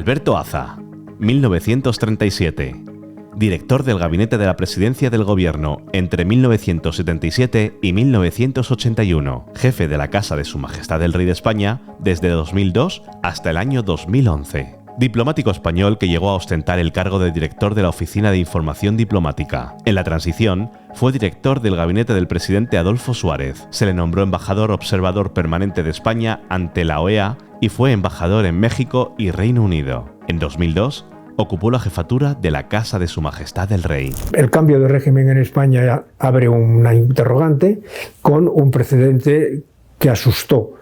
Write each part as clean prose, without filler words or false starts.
Alberto Aza, 1937. Director del Gabinete de la Presidencia del Gobierno entre 1977 y 1981. Jefe de la Casa de Su Majestad el Rey de España desde 2002 hasta el año 2011. Diplomático español que llegó a ostentar el cargo de director de la Oficina de Información Diplomática. En la transición, fue director del gabinete del presidente Adolfo Suárez. Se le nombró embajador observador permanente de España ante la OEA y fue embajador en México y Reino Unido. En 2002, ocupó la jefatura de la Casa de Su Majestad el Rey. El cambio de régimen en España abre una interrogante con un precedente que asustó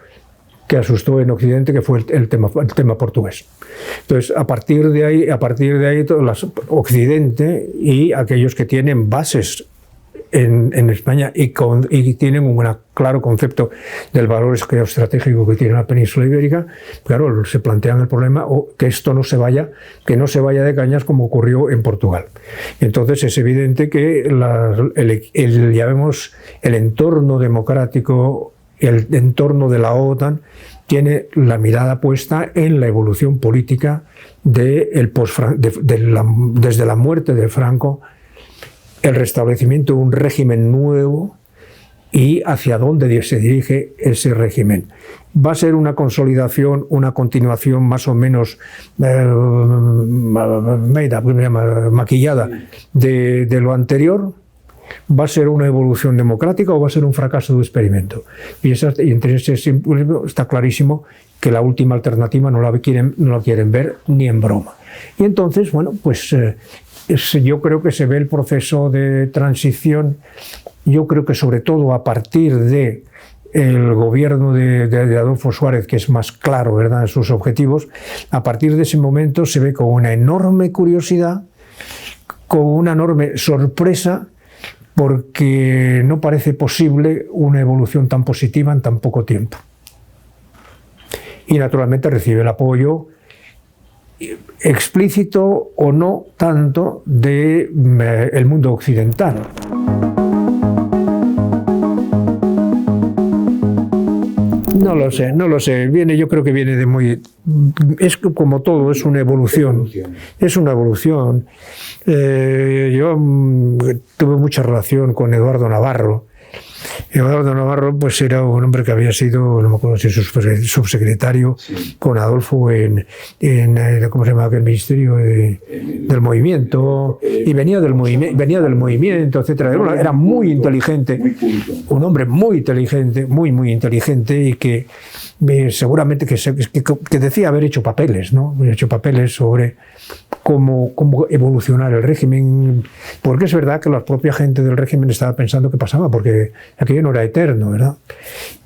en Occidente, que fue el tema portugués. Entonces, a partir de ahí Occidente y aquellos que tienen bases en España y tienen un claro concepto del valor geoestratégico que tiene la península ibérica, claro, se plantean el problema que esto no se vaya de cañas como ocurrió en Portugal. Entonces es evidente que el entorno democrático, el entorno de la OTAN, tiene la mirada puesta en la evolución política desde la muerte de Franco, el restablecimiento de un régimen nuevo y hacia dónde se dirige ese régimen. ¿Va a ser una consolidación, una continuación más o menos maquillada de lo anterior? ¿Va a ser una evolución democrática o va a ser un fracaso de experimento? Y entre ese simbolismo está clarísimo que la última alternativa no la quieren ver ni en broma. Y entonces, bueno, pues yo creo que se ve el proceso de transición, yo creo que sobre todo a partir de el gobierno de Adolfo Suárez, que es más claro, ¿verdad?, en sus objetivos. A partir de ese momento se ve con una enorme curiosidad, con una enorme sorpresa, porque no parece posible una evolución tan positiva en tan poco tiempo. Y naturalmente recibe el apoyo explícito o no tanto del mundo occidental. No lo sé. Yo creo que viene de muy... Es como todo, es una evolución. Es una evolución. Yo tuve mucha relación con Eduardo Navarro. Eduardo Navarro pues era un hombre que había sido, no me acuerdo si subsecretario, sí, con Adolfo en ¿cómo se llama aquel ministerio? Del movimiento, y venía del movimiento, etcétera. Era muy inteligente, un hombre muy inteligente, muy inteligente, y que seguramente que decía haber hecho papeles, ¿no? Haber hecho papeles sobre cómo evolucionar el régimen, porque es verdad que la propia gente del régimen estaba pensando qué pasaba, porque aquello no era eterno, ¿verdad?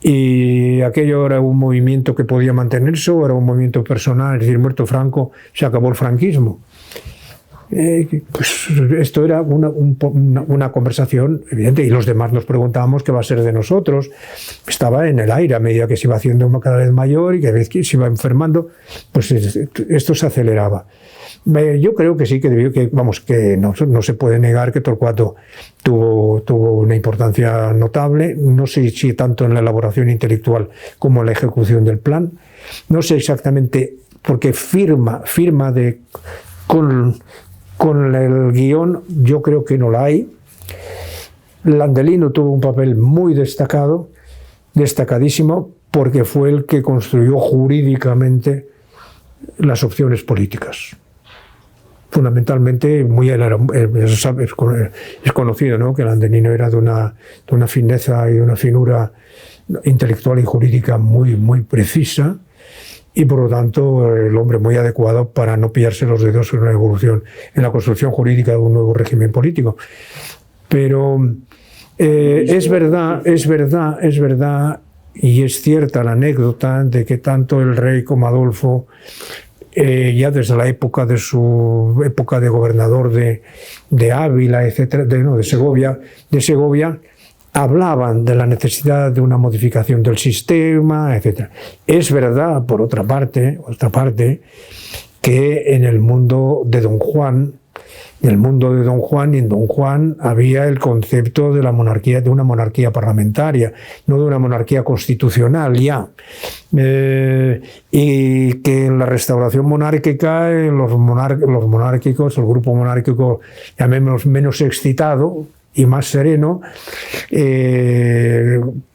Y aquello era un movimiento que podía mantenerse o era un movimiento personal, es decir, muerto Franco, se acabó el franquismo. Pues esto era una conversación evidente, y los demás nos preguntábamos qué va a ser de nosotros. Estaba en el aire a medida que se iba haciendo cada vez mayor y cada vez que se iba enfermando, pues esto se aceleraba. Yo creo que sí, que no se puede negar que Torcuato tuvo una importancia notable, no sé si tanto en la elaboración intelectual como en la ejecución del plan. No sé exactamente, porque firma con el guión, yo creo que no la hay. Landelino tuvo un papel muy destacadísimo, porque fue el que construyó jurídicamente las opciones políticas. Fundamentalmente, es conocido, ¿no?, que Landelino era de una fineza y de una finura intelectual y jurídica muy precisa, y por lo tanto el hombre muy adecuado para no pillarse los dedos en una evolución, en la construcción jurídica de un nuevo régimen político. Pero es verdad, y es cierta la anécdota de que tanto el rey como Adolfo, ya desde la época de su época de gobernador de Ávila, etcétera, de Segovia, hablaban de la necesidad de una modificación del sistema, etcétera. Es verdad, por otra parte, que en el mundo de Don Juan el mundo de Don Juan, y en Don Juan había el concepto de la monarquía, de una monarquía parlamentaria, no de una monarquía constitucional ya. Y que en la restauración monárquica, los monárquicos, el grupo monárquico, llamémoslo menos excitado y más sereno,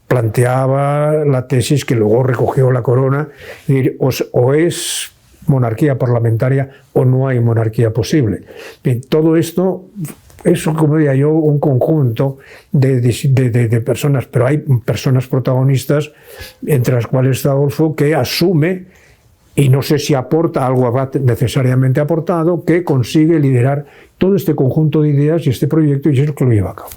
planteaba la tesis que luego recogió la corona, es decir, o es monarquía parlamentaria o no hay monarquía posible. Bien, todo esto es, como diría yo, un conjunto de personas, pero hay personas protagonistas, entre las cuales está Adolfo, que asume, y no sé si aporta algo, habrá necesariamente aportado, que consigue liderar todo este conjunto de ideas y este proyecto, y es el que lo lleva a cabo.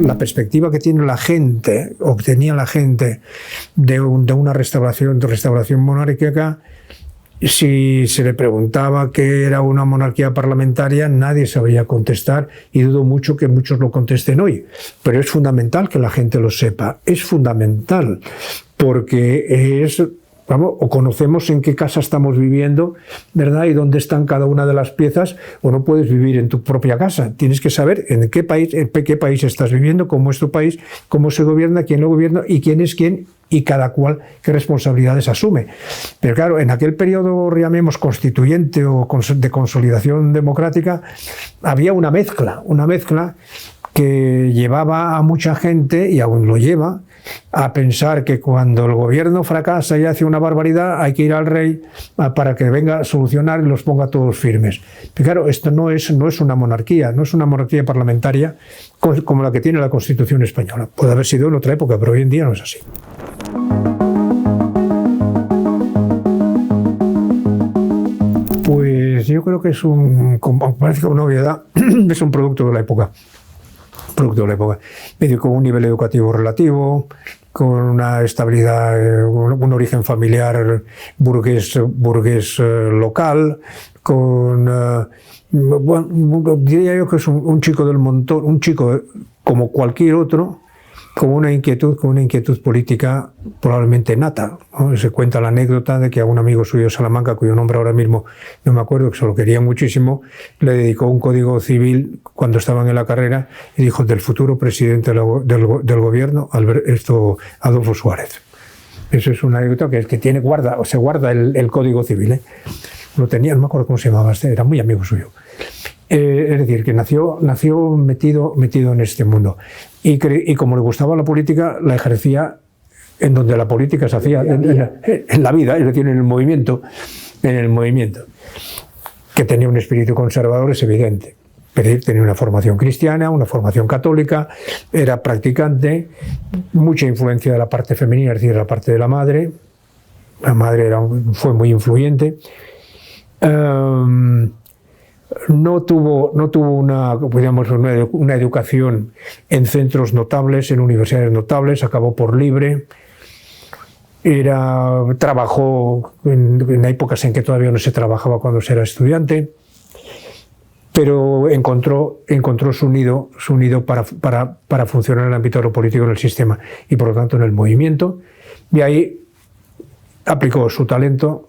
La perspectiva que tiene la gente, obtenía la gente de una restauración monárquica, si se le preguntaba qué era una monarquía parlamentaria, nadie sabía contestar, y dudo mucho que muchos lo contesten hoy. Pero es fundamental que la gente lo sepa, es fundamental, porque es... Vamos, o conocemos en qué casa estamos viviendo, ¿verdad? Y dónde están cada una de las piezas, o no puedes vivir en tu propia casa. Tienes que saber en qué país estás viviendo, cómo es tu país, cómo se gobierna, quién lo gobierna y quién es quién, y cada cual qué responsabilidades asume. Pero claro, en aquel periodo, llamemos constituyente o de consolidación democrática, había una mezcla que llevaba a mucha gente, y aún lo lleva, a pensar que cuando el gobierno fracasa y hace una barbaridad, hay que ir al rey para que venga a solucionar y los ponga todos firmes. Pero claro, esto no es una monarquía, no es una monarquía parlamentaria como la que tiene la Constitución española. Puede haber sido en otra época, pero hoy en día no es así. Pues yo creo que es parece una obviedad, es un producto de la época. Medio con un nivel educativo relativo, con una estabilidad, un origen familiar burgués local, con, bueno, diría yo que es un chico del montón, un chico como cualquier otro, con una inquietud política probablemente nata, ¿no? Se cuenta la anécdota de que a un amigo suyo de Salamanca, cuyo nombre ahora mismo no me acuerdo, que se lo quería muchísimo, le dedicó un código civil cuando estaban en la carrera y dijo: del futuro presidente del gobierno, Adolfo Suárez. Eso es una anécdota que se guarda el código civil, ¿eh? Lo tenía, no me acuerdo cómo se llamaba, era muy amigo suyo. Es decir, que nació metido en este mundo. Y como le gustaba la política, la ejercía en donde la política se hacía, en la vida, es decir, en el movimiento. Que tenía un espíritu conservador, es evidente. Es decir, tenía una formación cristiana, una formación católica, era practicante, mucha influencia de la parte femenina, es decir, de la parte de la madre. La madre fue muy influyente. No tuvo una educación en centros notables, en universidades notables, acabó por libre. Trabajó en épocas en que todavía no se trabajaba cuando se era estudiante, pero encontró su nido para funcionar en el ámbito de lo político, en el sistema y por lo tanto en el movimiento, y ahí aplicó su talento,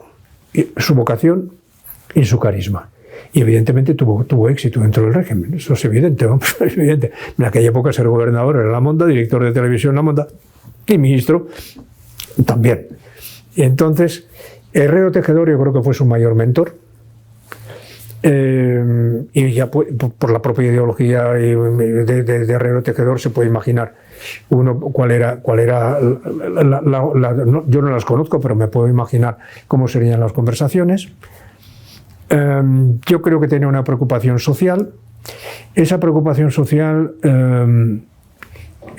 su vocación y su carisma. Y evidentemente tuvo éxito dentro del régimen, eso es evidente, ¿no? Es evidente. En aquella época ser gobernador era Lamonda, director de televisión Lamonda, y ministro también. Y entonces, Herrero Tejedor yo creo que fue su mayor mentor, y ya por la propia ideología de Herrero Tejedor se puede imaginar uno cuál era yo no las conozco, pero me puedo imaginar cómo serían las conversaciones. Yo creo que tenía una preocupación social. Esa preocupación social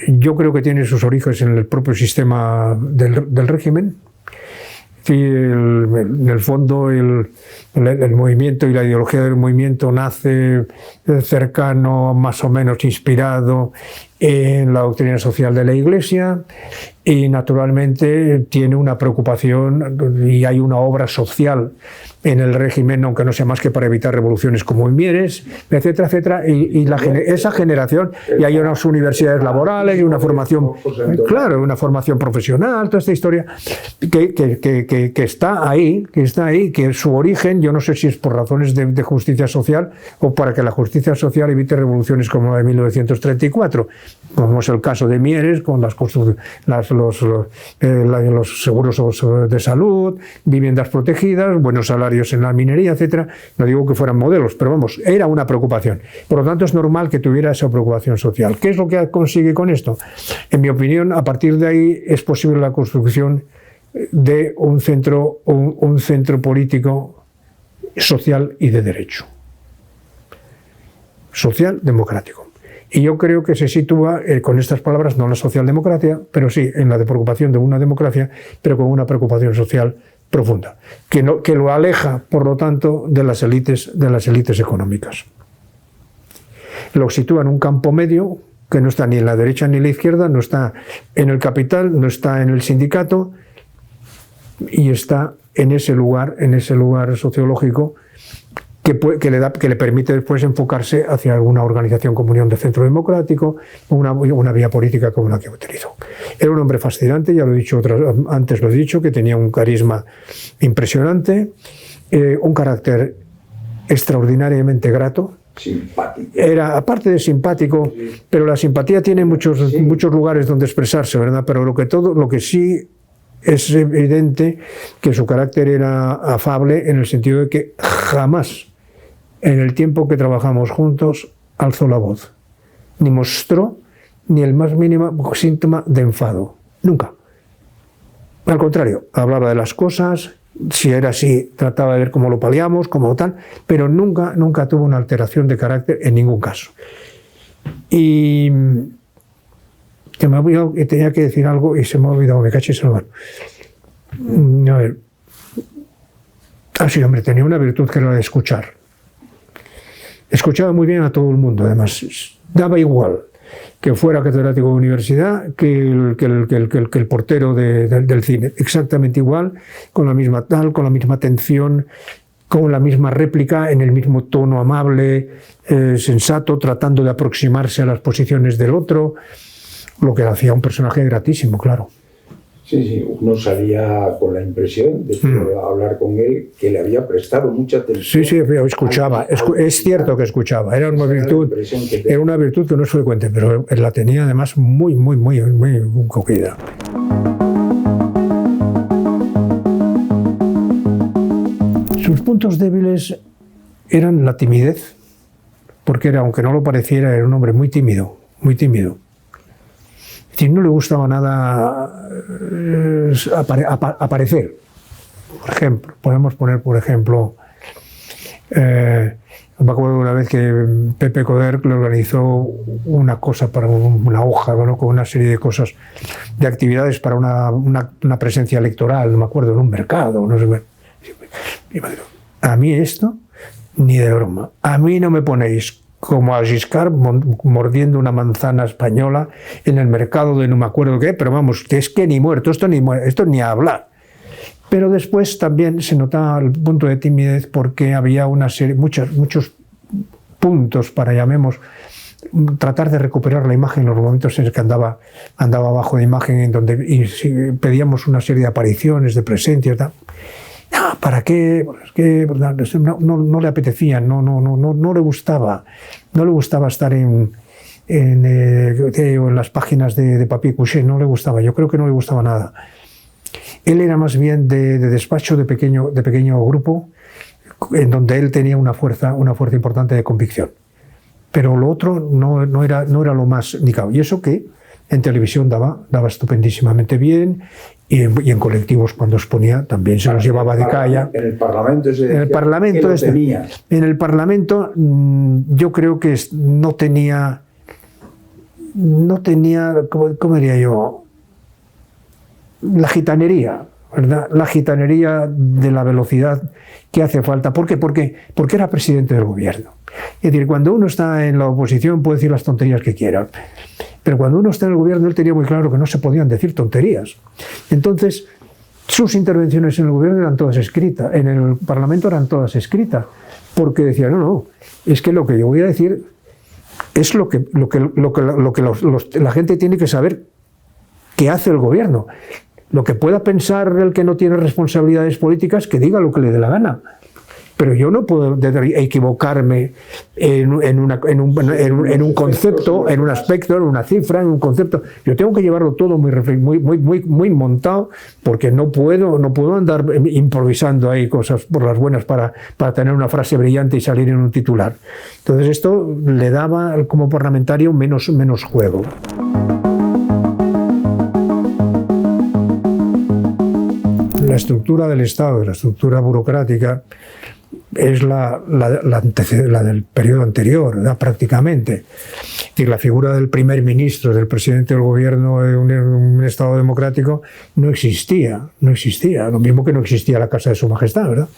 yo creo que tiene sus orígenes en el propio sistema del régimen. En el fondo el movimiento y la ideología del movimiento nace cercano, más o menos inspirado en la doctrina social de la Iglesia y naturalmente tiene una preocupación y hay una obra social en el régimen, aunque no sea más que para evitar revoluciones como en Mieres, etcétera, etcétera, y esa generación, y hay unas universidades laborales y una formación, claro, una formación profesional, toda esta historia que está ahí, que su origen, yo no sé si es por razones de justicia social o para que la justicia social evite revoluciones como la de 1934, como es el caso de Mieres, con los seguros de salud, viviendas protegidas, buenos salarios en la minería, etcétera. No digo que fueran modelos, pero vamos, era una preocupación. Por lo tanto, es normal que tuviera esa preocupación social. ¿Qué es lo que consigue con esto? En mi opinión, a partir de ahí es posible la construcción de un centro político social y de derecho. Social democrático. Y yo creo que se sitúa, con estas palabras, no en la socialdemocracia, pero sí en la de preocupación de una democracia, pero con una preocupación social profunda, que lo aleja, por lo tanto, de las élites económicas. Lo sitúa en un campo medio, que no está ni en la derecha ni en la izquierda, no está en el capital, no está en el sindicato, y está en ese lugar sociológico que le permite después enfocarse hacia alguna organización como Unión de Centro Democrático, una vía política como la que utilizó. Era un hombre fascinante, ya lo he dicho antes, que tenía un carisma impresionante, un carácter extraordinariamente grato. Simpático. Era, aparte de simpático, sí. Pero la simpatía tiene muchos lugares donde expresarse, ¿verdad? Pero lo que sí es evidente que su carácter era afable en el sentido de que jamás en el tiempo que trabajamos juntos alzó la voz, ni mostró ni el más mínimo síntoma de enfado, nunca. Al contrario, hablaba de las cosas, si era así trataba de ver cómo lo paliamos, como tal, pero nunca tuvo una alteración de carácter en ningún caso. Y que me ha olvidado que tenía que decir algo y se me ha olvidado, me cachis en la mano. A ver. Sí, hombre, tenía una virtud que era la de escuchar. Escuchaba muy bien a todo el mundo, además. Daba igual que fuera catedrático de universidad que el portero del cine. Exactamente igual, con la misma atención, con la misma réplica, en el mismo tono amable, sensato, tratando de aproximarse a las posiciones del otro. Lo que hacía un personaje gratísimo, claro. Sí, uno salía con la impresión de hablar con él, que le había prestado mucha atención. Sí, escuchaba, es cierto que escuchaba, era una virtud que no es frecuente, pero la tenía además muy cogida. Sus puntos débiles eran la timidez, porque aunque no lo pareciera, era un hombre muy tímido. Es decir, no le gustaba nada aparecer. Por ejemplo, podemos poner, me acuerdo una vez que Pepe Coder le organizó una cosa para una hoja, ¿no? Con una serie de cosas, de actividades para una presencia electoral, no me acuerdo, en un mercado, no sé. Y me dijo, a mí esto, ni de broma. A mí no me ponéis como a Giscard mordiendo una manzana española en el mercado de no me acuerdo qué, pero vamos, que es que ni muerto, esto ni a hablar. Pero después también se notaba el punto de timidez porque había muchos puntos para, tratar de recuperar la imagen en los momentos en los que andaba bajo de imagen, en donde pedíamos una serie de apariciones, de presencias, tal. No, ¿para qué? Es que no le apetecía, no le gustaba estar en las páginas de Papier Couché, no le gustaba, yo creo que no le gustaba nada. Él era más bien de despacho, de pequeño grupo, en donde él tenía una fuerza importante de convicción. Pero lo otro no era lo más indicado. Y eso que en televisión daba estupendísimamente bien, y en colectivos cuando exponía también se los llevaba de calla. En el Parlamento En el Parlamento yo creo que no tenía, ¿cómo diría yo? La gitanería, ¿verdad? La gitanería de la velocidad que hace falta. ¿Por qué? Porque era presidente del gobierno. Es decir, cuando uno está en la oposición puede decir las tonterías que quiera. Pero cuando uno está en el gobierno, él tenía muy claro que no se podían decir tonterías. Entonces, sus intervenciones en el gobierno eran todas escritas, en el Parlamento eran todas escritas, porque decía, no, es que lo que yo voy a decir es lo que la gente tiene que saber que hace el gobierno. Lo que pueda pensar el que no tiene responsabilidades políticas, que diga lo que le dé la gana. Pero yo no puedo equivocarme en un concepto, en un aspecto, en una cifra, en un concepto. Yo tengo que llevarlo todo muy montado, porque no puedo andar improvisando ahí cosas por las buenas para tener una frase brillante y salir en un titular. Entonces esto le daba como parlamentario menos juego. La estructura del Estado, la estructura burocrática, es la del periodo anterior, ¿verdad? Prácticamente. Y la figura del primer ministro, del presidente del gobierno en un Estado democrático no existía. Lo mismo que no existía la Casa de Su Majestad, ¿verdad?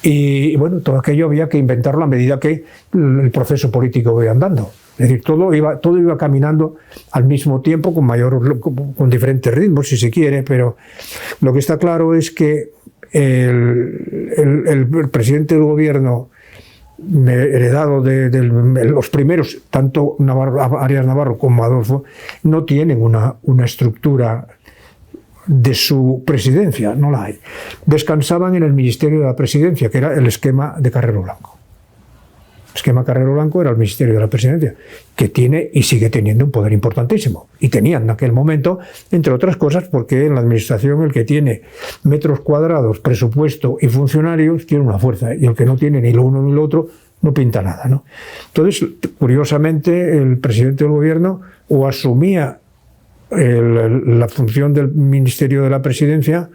Y bueno, todo aquello había que inventarlo a medida que el proceso político iba andando. Es decir, todo iba caminando al mismo tiempo, con diferentes ritmos, si se quiere, pero lo que está claro es que el presidente del gobierno, heredado de los primeros, tanto Arias Navarro como Adolfo, no tienen una estructura de su presidencia, no la hay. Descansaban en el Ministerio de la Presidencia, que era el esquema de Carrero Blanco. El esquema Carrero Blanco era el Ministerio de la Presidencia, que tiene y sigue teniendo un poder importantísimo. Y tenían en aquel momento, entre otras cosas, porque en la administración el que tiene metros cuadrados, presupuesto y funcionarios tiene una fuerza, y el que no tiene ni lo uno ni lo otro no pinta nada, ¿no? Entonces, curiosamente, el presidente del gobierno o asumía la función del Ministerio de la Presidencia,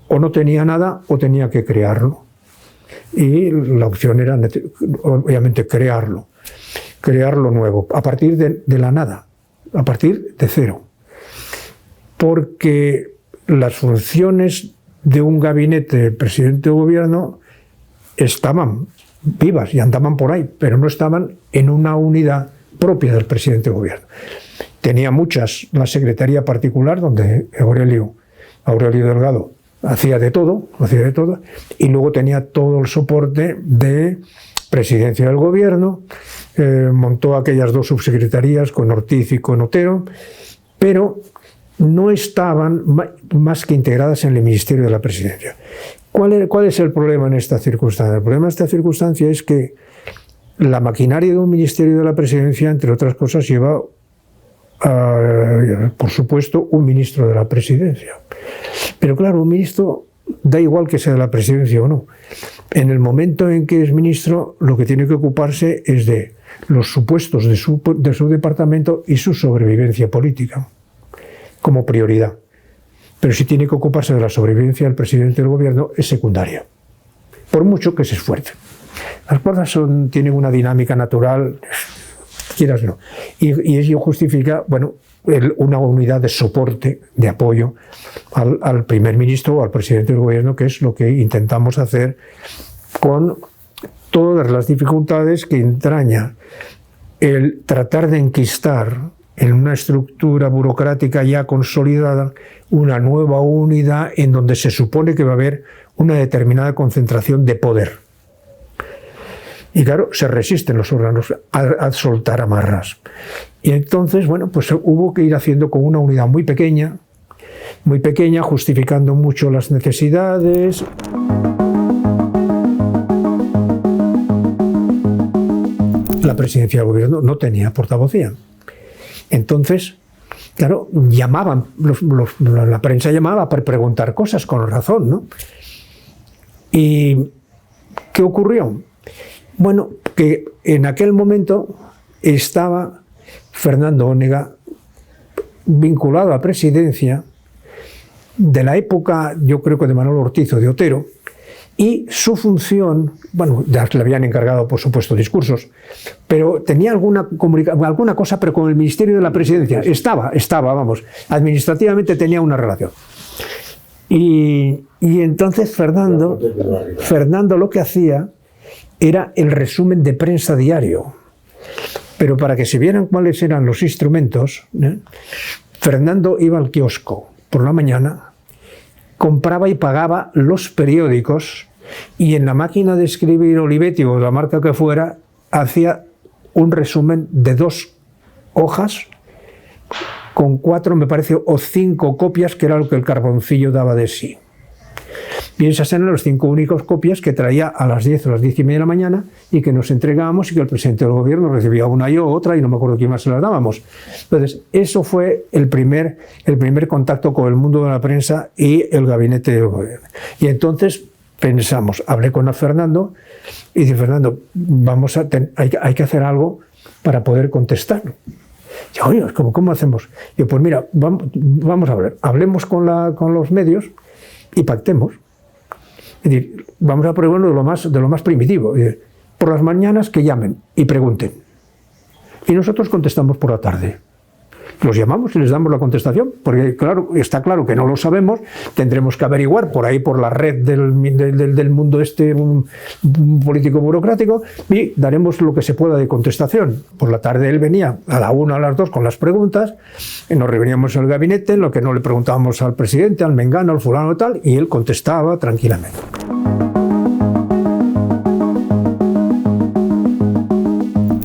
o no tenía nada o tenía que crearlo. Y la opción era, obviamente, crearlo nuevo, a partir de la nada, a partir de cero. Porque las funciones de un gabinete del presidente del gobierno estaban vivas y andaban por ahí, pero no estaban en una unidad propia del presidente del gobierno. Tenía muchas, la secretaría particular, donde Aurelio Delgado hacía de todo, y luego tenía todo el soporte de presidencia del gobierno, montó aquellas dos subsecretarías con Ortiz y con Otero, pero no estaban más que integradas en el Ministerio de la Presidencia. ¿Cuál es el problema en esta circunstancia? El problema en esta circunstancia es que la maquinaria de un Ministerio de la Presidencia, entre otras cosas, lleva, por supuesto, un ministro de la Presidencia. Pero claro, un ministro da igual que sea de la Presidencia o no. En el momento en que es ministro, lo que tiene que ocuparse es de los supuestos de su departamento y su sobrevivencia política, como prioridad. Pero si tiene que ocuparse de la sobrevivencia del presidente del gobierno, es secundaria, por mucho que se esfuerce. Las cosas tienen una dinámica natural, quieras o no, y ello justifica, bueno, una unidad de soporte, de apoyo al primer ministro o al presidente del gobierno, que es lo que intentamos hacer con todas las dificultades que entraña el tratar de enquistar en una estructura burocrática ya consolidada una nueva unidad en donde se supone que va a haber una determinada concentración de poder. Y claro, se resisten los órganos a soltar amarras. Y entonces, bueno, pues hubo que ir haciendo con una unidad muy pequeña, justificando mucho las necesidades. La presidencia del gobierno no tenía portavocía. Entonces, claro, llamaban, la prensa llamaba para preguntar cosas con razón, ¿no? ¿Y qué ocurrió? Bueno, que en aquel momento estaba Fernando Onega vinculado a la presidencia de la época, yo creo que de Manuel Ortiz o de Otero, y su función, bueno, ya le habían encargado, por supuesto, discursos, pero tenía alguna cosa, pero con el Ministerio de la Presidencia estaba, vamos, administrativamente tenía una relación. Y entonces Fernando lo que hacía era el resumen de prensa diario. Pero para que se vieran cuáles eran los instrumentos, Fernando iba al kiosco por la mañana, compraba y pagaba los periódicos y en la máquina de escribir Olivetti o la marca que fuera, hacía un resumen de 2 hojas con 4, me parece, o 5 copias, que era lo que el carboncillo daba de sí. Y esas eran las 5 únicas copias que traía a las 10 o las 10:30 de la mañana y que nos entregábamos y que el presidente del gobierno recibía una y otra y no me acuerdo quién más se las dábamos. Entonces, eso fue el primer contacto con el mundo de la prensa y el gabinete del gobierno. Y entonces pensamos, hablé con Fernando y dije, Fernando, hay que hacer algo para poder contestar. Y yo, oye, ¿cómo hacemos? Y yo, pues mira, vamos a ver, hablemos con los medios y pactemos. Es decir, vamos a probarlo de lo más primitivo. Por las mañanas que llamen y pregunten. Y nosotros contestamos por la tarde. Los llamamos y les damos la contestación, porque claro, está claro que no lo sabemos, tendremos que averiguar por ahí, por la red del mundo un político burocrático, y daremos lo que se pueda de contestación. Por la tarde él venía a la 1, a las 2 con las preguntas, nos reuníamos en el gabinete, en lo que no le preguntábamos al presidente, al mengano, al fulano y tal, y él contestaba tranquilamente.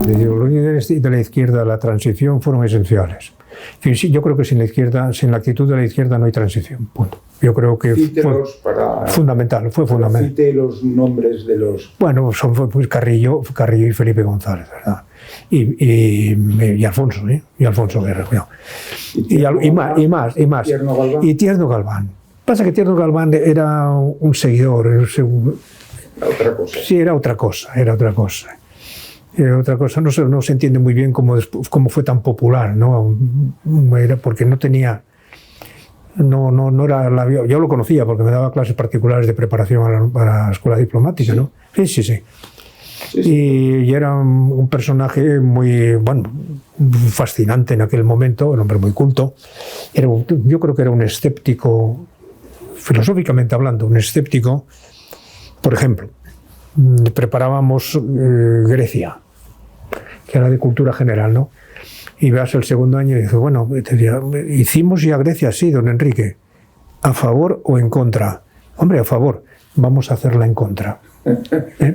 Los líderes de la izquierda, la transición, fueron esenciales. Yo creo que sin la actitud de la izquierda no hay transición. Punto. Yo creo que fue fundamental. Cite los nombres de los... Bueno, son pues, Carrillo y Felipe González, ¿verdad? Y Alfonso, ¿eh? Y Alfonso Guerra. No. Y más. Y Tierno Galván. Pasa que Tierno Galván era un seguidor. Otra cosa. Sí, era otra cosa. No se entiende muy bien cómo fue tan popular, ¿no? Era porque no tenía, no era yo lo conocía porque me daba clases particulares de preparación para la escuela diplomática, ¿no? Sí. Y era un personaje muy, fascinante en aquel momento, un hombre muy culto. Yo creo que era un escéptico, filosóficamente hablando, un escéptico. Por ejemplo, preparábamos Grecia, que era de cultura general, ¿no? Y vas el segundo año y dices, bueno, hicimos ya Grecia, sí, don Enrique, ¿a favor o en contra? Hombre, a favor, vamos a hacerla en contra.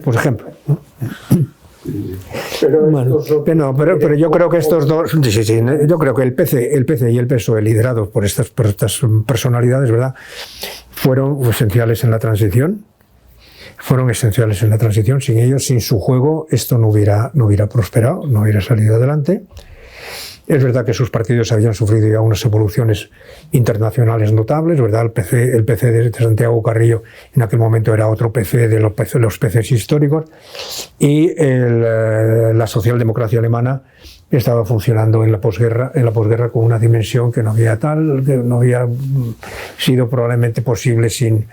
Por ejemplo, ¿no? Pero yo creo que estos dos, yo creo que el PC y el PSOE, liderados por estas personalidades, ¿verdad?, fueron esenciales en la transición. Sin ellos, sin su juego, esto no hubiera prosperado, no hubiera salido adelante. Es verdad que sus partidos habían sufrido ya unas evoluciones internacionales notables, ¿verdad? El PC de Santiago Carrillo en aquel momento era otro PC de los PCs históricos, y la socialdemocracia alemana estaba funcionando en la posguerra con una dimensión que no había sido probablemente posible sin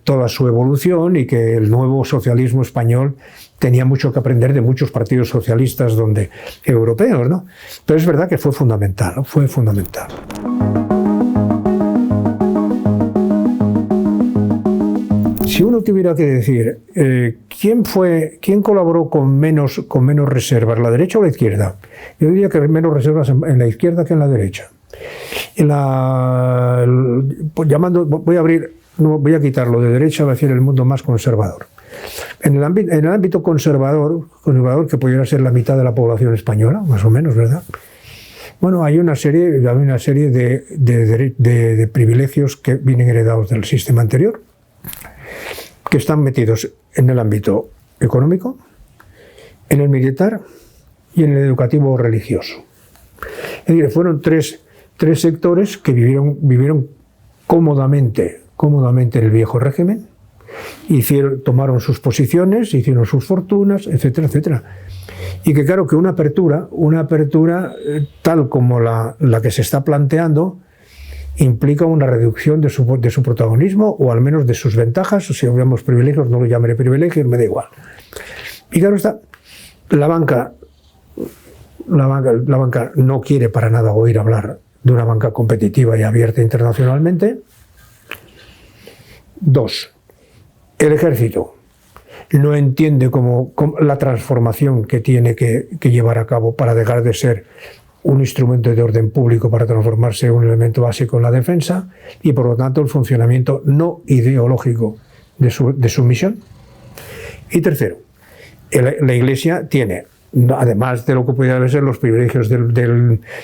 toda su evolución, y que el nuevo socialismo español tenía mucho que aprender de muchos partidos socialistas europeos, ¿no? Pero es verdad que fue fundamental, ¿no? Fue fundamental. Si uno tuviera que decir quién colaboró con menos reservas, ¿la derecha o la izquierda? Yo diría que menos reservas en la izquierda que en la derecha. Voy a quitarlo de derecha, voy a decir el mundo más conservador. En el ámbito conservador, que pudiera ser la mitad de la población española, más o menos, ¿verdad? Bueno, hay una serie de privilegios que vienen heredados del sistema anterior, que están metidos en el ámbito económico, en el militar y en el educativo religioso. Es decir, fueron tres sectores que vivieron cómodamente en el viejo régimen, tomaron sus posiciones, hicieron sus fortunas, etcétera, etcétera. Y que claro, que una apertura tal como la que se está planteando, implica una reducción de su protagonismo, o al menos de sus ventajas. Si hablamos privilegios, no lo llamaré privilegios, me da igual. Y claro está, la banca no quiere para nada oír hablar de una banca competitiva y abierta internacionalmente. 2. El ejército no entiende cómo la transformación que tiene que llevar a cabo para dejar de ser un instrumento de orden público para transformarse en un elemento básico en la defensa, y por lo tanto el funcionamiento no ideológico de su misión. Y tercero, la Iglesia tiene, además de lo que pudiera ser los privilegios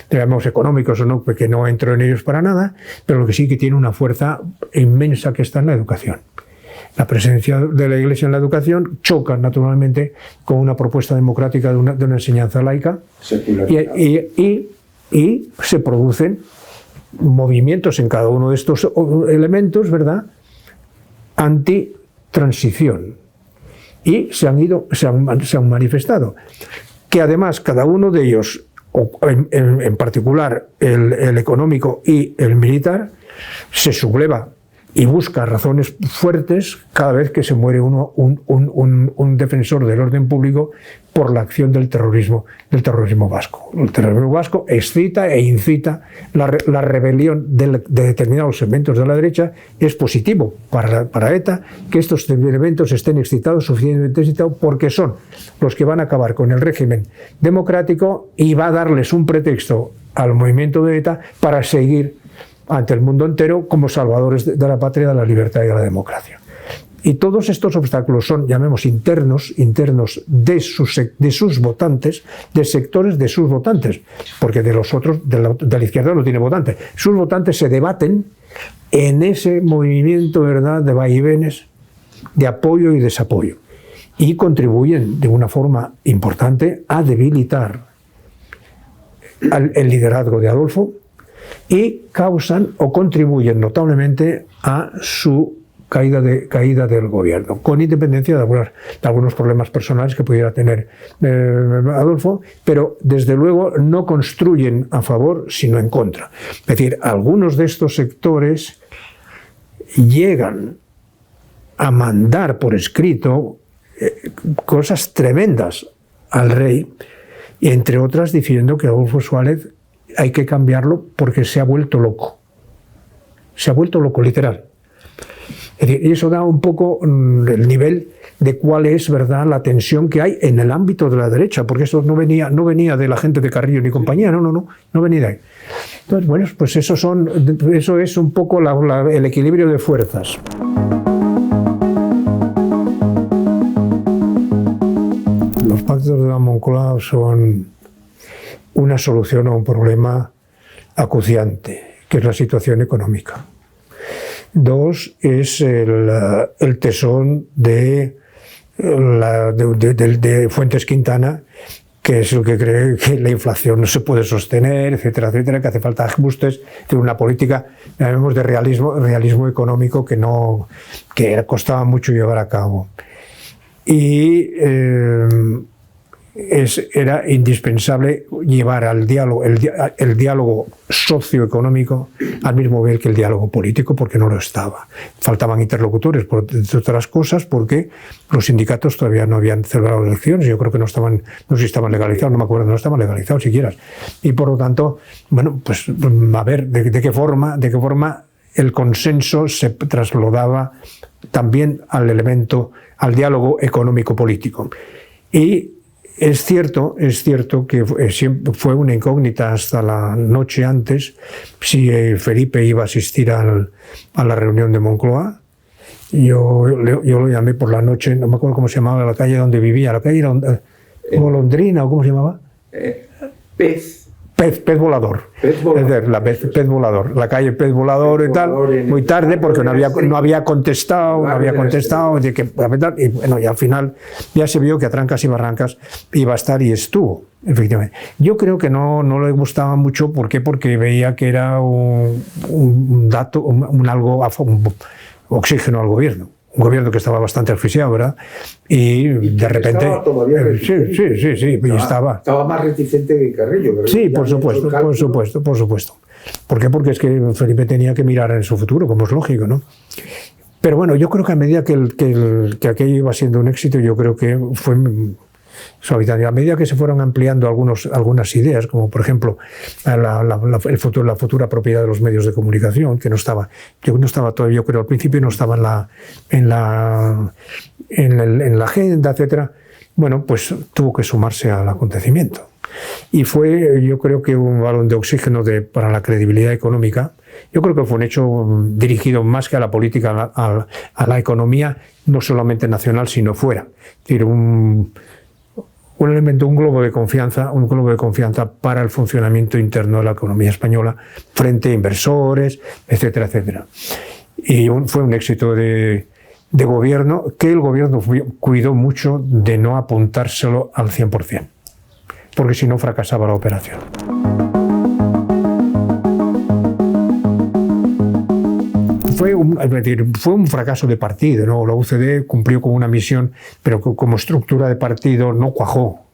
digamos, económicos o no, porque no entro en ellos para nada, pero lo que sí que tiene una fuerza inmensa que está en la educación. La presencia de la Iglesia en la educación choca naturalmente con una propuesta democrática de una enseñanza laica, y se producen movimientos en cada uno de estos elementos, ¿verdad?, anti-transición. Y se han manifestado. Que además cada uno de ellos, en particular el económico y el militar, se subleva y busca razones fuertes cada vez que se muere un defensor del orden público por la acción del terrorismo vasco. El terrorismo vasco excita e incita la rebelión de determinados segmentos de la derecha. Es positivo para ETA que estos elementos estén excitados, suficientemente excitados, porque son los que van a acabar con el régimen democrático y va a darles un pretexto al movimiento de ETA para seguir ante el mundo entero como salvadores de la patria, de la libertad y de la democracia. Y todos estos obstáculos son, llamemos, internos de sus votantes, de sectores de sus votantes, porque de los otros, de la izquierda no tiene votantes. Sus votantes se debaten en ese movimiento, ¿verdad?, de vaivenes, de apoyo y desapoyo, y contribuyen de una forma importante a debilitar el liderazgo de Adolfo, y causan o contribuyen notablemente a su caída del gobierno, con independencia de algunos problemas personales que pudiera tener Adolfo, pero desde luego no construyen a favor sino en contra. Es decir, algunos de estos sectores llegan a mandar por escrito cosas tremendas al rey, y entre otras diciendo que Adolfo Suárez hay que cambiarlo porque se ha vuelto loco. Se ha vuelto loco, literal. Es decir, y eso da un poco el nivel de cuál es, ¿verdad?, la tensión que hay en el ámbito de la derecha, porque eso no venía de la gente de Carrillo ni compañía, no venía de ahí. Entonces, bueno, pues eso es un poco el equilibrio de fuerzas. Los pactos de la Moncloa son una solución a un problema acuciante, que es la situación económica. Dos, es el tesón de Fuentes Quintana, que es el que cree que la inflación no se puede sostener, etcétera, etcétera, que hace falta ajustes, de una política, llamemos, de realismo económico que costaba mucho llevar a cabo. Y era indispensable llevar al diálogo, el diálogo socioeconómico al mismo nivel que el diálogo político, porque no lo estaba. Faltaban interlocutores, por otras cosas, porque los sindicatos todavía no habían celebrado elecciones. Yo creo que no sé si estaban legalizados, no me acuerdo, no estaban legalizados siquiera. Y por lo tanto, bueno, pues a ver de qué forma el consenso se trasladaba también al diálogo económico-político. Y es cierto que siempre fue una incógnita hasta la noche antes si Felipe iba a asistir a la reunión de Moncloa. Yo lo llamé por la noche, no me acuerdo cómo se llamaba la calle donde vivía, la calle Golondrina, ¿o cómo se llamaba? Pez Volador. Pez Volador. La calle Pez Volador y tal, muy tarde, porque no había contestado, y bueno, y al final ya se vio que a trancas y barrancas iba a estar, y estuvo, efectivamente. Yo creo que no le gustaba mucho. ¿Por qué? Porque veía que era un oxígeno al gobierno. Un gobierno que estaba bastante asfixiado, ¿verdad? Y de repente... Estaba todavía sí, estaba más reticente que Carrillo, ¿verdad? Sí, por supuesto. ¿Por qué? Porque es que Felipe tenía que mirar en su futuro, como es lógico, ¿no? Pero bueno, yo creo que a medida que aquello iba siendo un éxito, yo creo que su hábitat. Y a medida que se fueron ampliando algunas ideas, como por ejemplo la futura propiedad de los medios de comunicación, que no estaba todavía, yo creo, al principio no estaba en la agenda, etcétera. Bueno, pues tuvo que sumarse al acontecimiento. Y fue, yo creo que un balón de oxígeno para la credibilidad económica. Yo creo que fue un hecho dirigido más que a la política, a la economía, no solamente nacional, sino fuera. Es decir, un elemento, un globo de confianza para el funcionamiento interno de la economía española frente a inversores, etcétera, etcétera. Y fue un éxito de gobierno, que el gobierno cuidó mucho de no apuntárselo al 100%, porque si no fracasaba la operación. Fue un fracaso de partido, ¿no? La UCD cumplió con una misión, pero como estructura de partido no cuajó.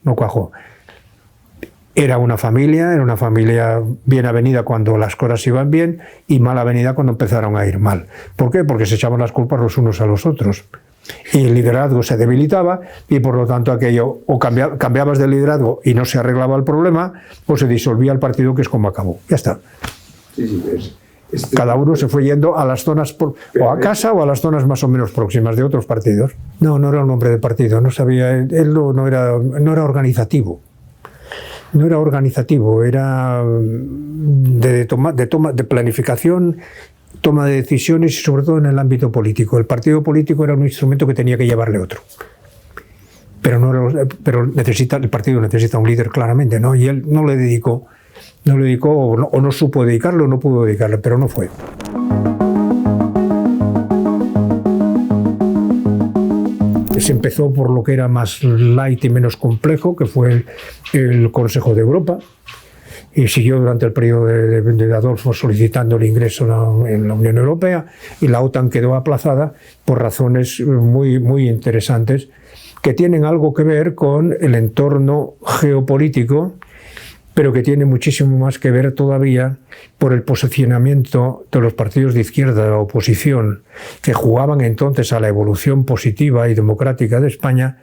Era una familia bien avenida cuando las cosas iban bien y mal avenida cuando empezaron a ir mal. ¿Por qué? Porque se echaban las culpas los unos a los otros. Y el liderazgo se debilitaba y por lo tanto aquello, o cambiabas de liderazgo y no se arreglaba el problema, o se disolvía el partido, que es como acabó. Ya está. Sí, Cada uno se fue yendo a las zonas, o a casa o a las zonas más o menos próximas de otros partidos. No era un hombre de partido, no sabía, él no era organizativo. No era organizativo, era de planificación, toma de decisiones y sobre todo en el ámbito político. El partido político era un instrumento que tenía que llevarle otro. Pero el partido necesita un líder claramente, ¿no? Y él no le dedicó o no supo dedicarle o no pudo dedicarle, pero no fue. Se empezó por lo que era más light y menos complejo, que fue el Consejo de Europa, y siguió durante el periodo de Adolfo solicitando el ingreso en la Unión Europea, y la OTAN quedó aplazada por razones muy, muy interesantes que tienen algo que ver con el entorno geopolítico, pero que tiene muchísimo más que ver todavía por el posicionamiento de los partidos de izquierda de la oposición, que jugaban entonces a la evolución positiva y democrática de España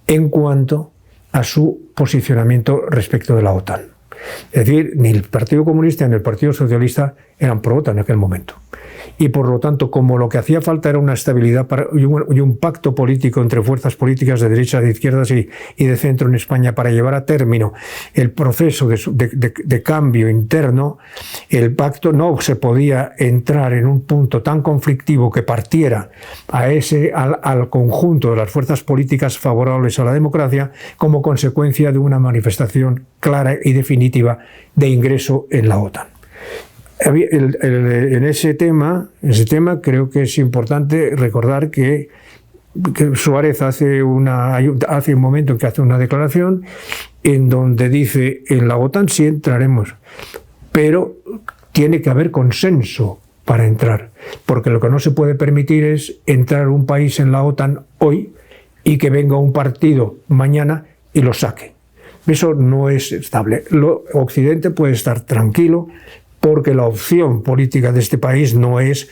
en cuanto a su posicionamiento respecto de la OTAN. Es decir, ni el Partido Comunista ni el Partido Socialista eran pro-OTAN en aquel momento. Y por lo tanto, como lo que hacía falta era una estabilidad y un pacto político entre fuerzas políticas de derechas, de izquierdas y de centro en España para llevar a término el proceso de cambio interno, el pacto no se podía entrar en un punto tan conflictivo que partiera al conjunto de las fuerzas políticas favorables a la democracia como consecuencia de una manifestación clara y definitiva de ingreso en la OTAN. En ese tema creo que es importante recordar que Suárez hace un momento en que hace una declaración en donde dice: en la OTAN sí entraremos, pero tiene que haber consenso para entrar, porque lo que no se puede permitir es entrar un país en la OTAN hoy y que venga un partido mañana y lo saque. Eso no es estable. Occidente puede estar tranquilo, porque la opción política de este país no es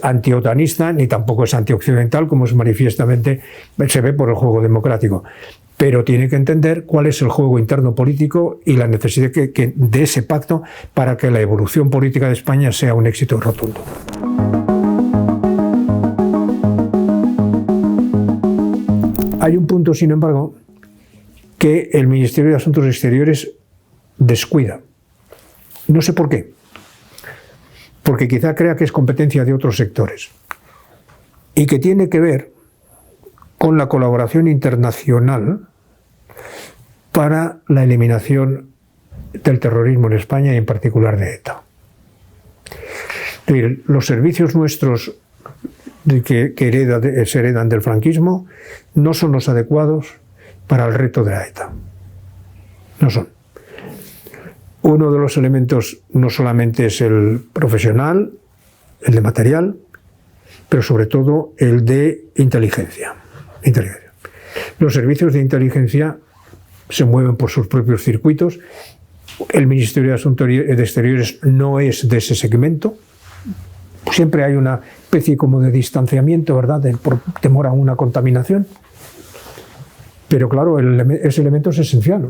antiotanista ni tampoco es antioccidental, como manifiestamente se ve por el juego democrático. Pero tiene que entender cuál es el juego interno político y la necesidad de ese pacto para que la evolución política de España sea un éxito rotundo. Hay un punto, sin embargo, que el Ministerio de Asuntos Exteriores descuida. No sé por qué, porque quizá crea que es competencia de otros sectores y que tiene que ver con la colaboración internacional para la eliminación del terrorismo en España y en particular de ETA. Es decir, los servicios nuestros que se heredan del franquismo no son los adecuados para el reto de la ETA. No son. Uno de los elementos no solamente es el profesional, el de material, pero sobre todo el de inteligencia. Los servicios de inteligencia se mueven por sus propios circuitos. El Ministerio de Asuntos Exteriores no es de ese segmento. Siempre hay una especie como de distanciamiento, ¿verdad?, por temor a una contaminación. Pero claro, ese elemento es esencial.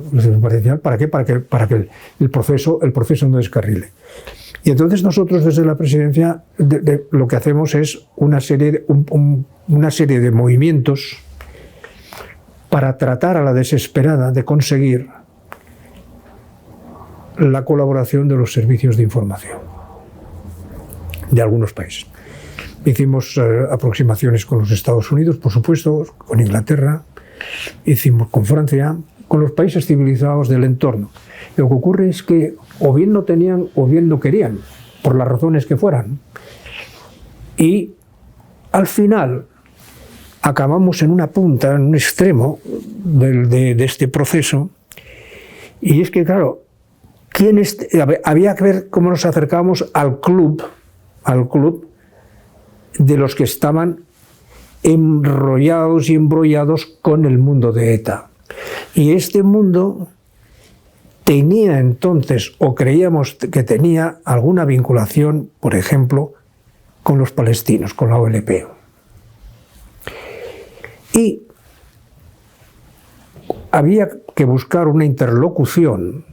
¿Para qué? Para que el proceso no descarrile. Y entonces nosotros desde la presidencia lo que hacemos es una serie de movimientos para tratar a la desesperada de conseguir la colaboración de los servicios de información de algunos países. Hicimos aproximaciones con los Estados Unidos, por supuesto, con Inglaterra, hicimos con Francia, con los países civilizados del entorno. Lo que ocurre es que o bien no tenían o bien no querían, por las razones que fueran. Y al final acabamos en una punta, en un extremo de este proceso, y es que, claro, había que ver cómo nos acercábamos al club de los que estaban enrollados y embrollados con el mundo de ETA. Y este mundo tenía entonces, o creíamos que tenía, alguna vinculación, por ejemplo, con los palestinos, con la OLP. Y había que buscar una interlocución,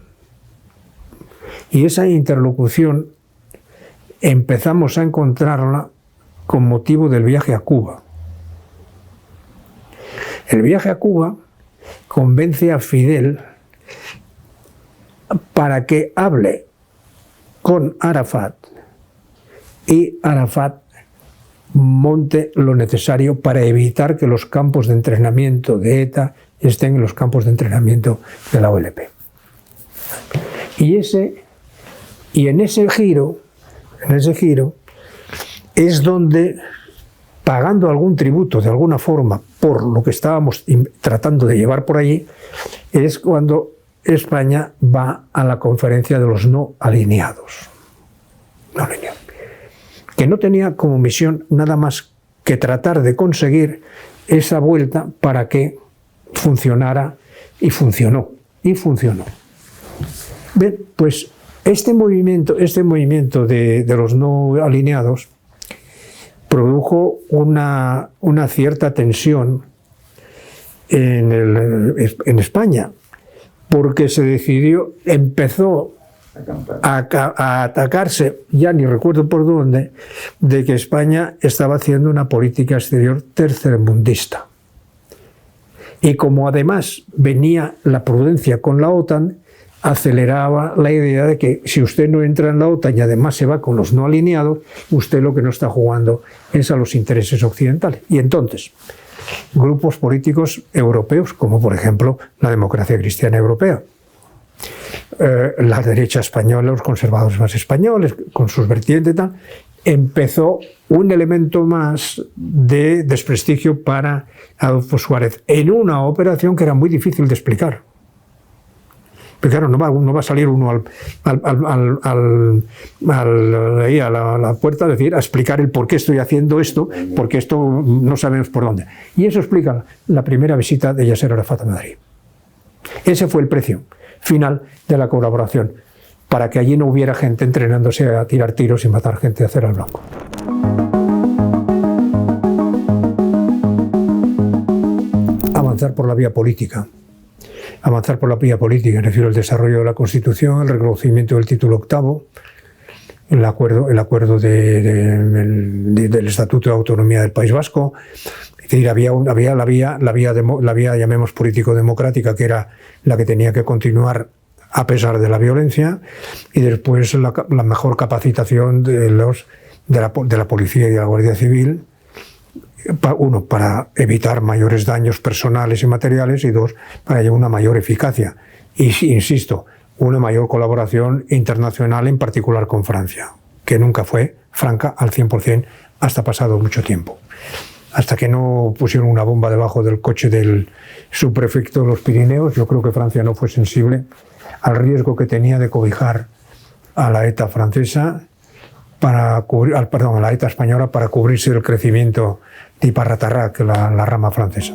y esa interlocución empezamos a encontrarla con motivo del viaje a Cuba. El viaje a Cuba convence a Fidel para que hable con Arafat y Arafat monte lo necesario para evitar que los campos de entrenamiento de ETA estén en los campos de entrenamiento de la OLP. Y en ese giro es donde, pagando algún tributo de alguna forma por lo que estábamos tratando de llevar por allí, es cuando España va a la conferencia de los no alineados. Que no tenía como misión nada más que tratar de conseguir esa vuelta para que funcionara, y funcionó. Bien, pues este movimiento de los no alineados produjo una cierta tensión en España, porque empezó a atacarse, ya ni recuerdo por dónde, de que España estaba haciendo una política exterior tercermundista. Y como además venía la prudencia con la OTAN, aceleraba la idea de que si usted no entra en la OTAN y además se va con los no alineados, usted lo que no está jugando es a los intereses occidentales. Y entonces, grupos políticos europeos, como por ejemplo la Democracia Cristiana Europea, la derecha española, los conservadores más españoles, con sus vertientes y tal, empezó un elemento más de desprestigio para Adolfo Suárez en una operación que era muy difícil de explicar. Pero claro, no va a salir uno ahí a la puerta a explicar el por qué estoy haciendo esto, porque esto no sabemos por dónde. Y eso explica la primera visita de Yasser Arafat a Madrid. Ese fue el precio final de la colaboración, para que allí no hubiera gente entrenándose a tirar tiros y matar gente a cera al blanco. Avanzar por la vía política. Me refiero al desarrollo de la Constitución, el reconocimiento del título octavo, el acuerdo del Estatuto de Autonomía del País Vasco. Es decir, había la vía, llamemos político-democrática, que era la que tenía que continuar a pesar de la violencia, y después la mejor capacitación de la policía y de la Guardia Civil, uno, para evitar mayores daños personales y materiales, y dos, para llevar una mayor eficacia. Y, insisto, una mayor colaboración internacional, en particular con Francia, que nunca fue franca al 100% hasta pasado mucho tiempo. Hasta que no pusieron una bomba debajo del coche del subprefecto de los Pirineos, yo creo que Francia no fue sensible al riesgo que tenía de cobijar a la ETA francesa, a la ETA española, para cubrirse del crecimiento de Iparratarrak, la rama francesa.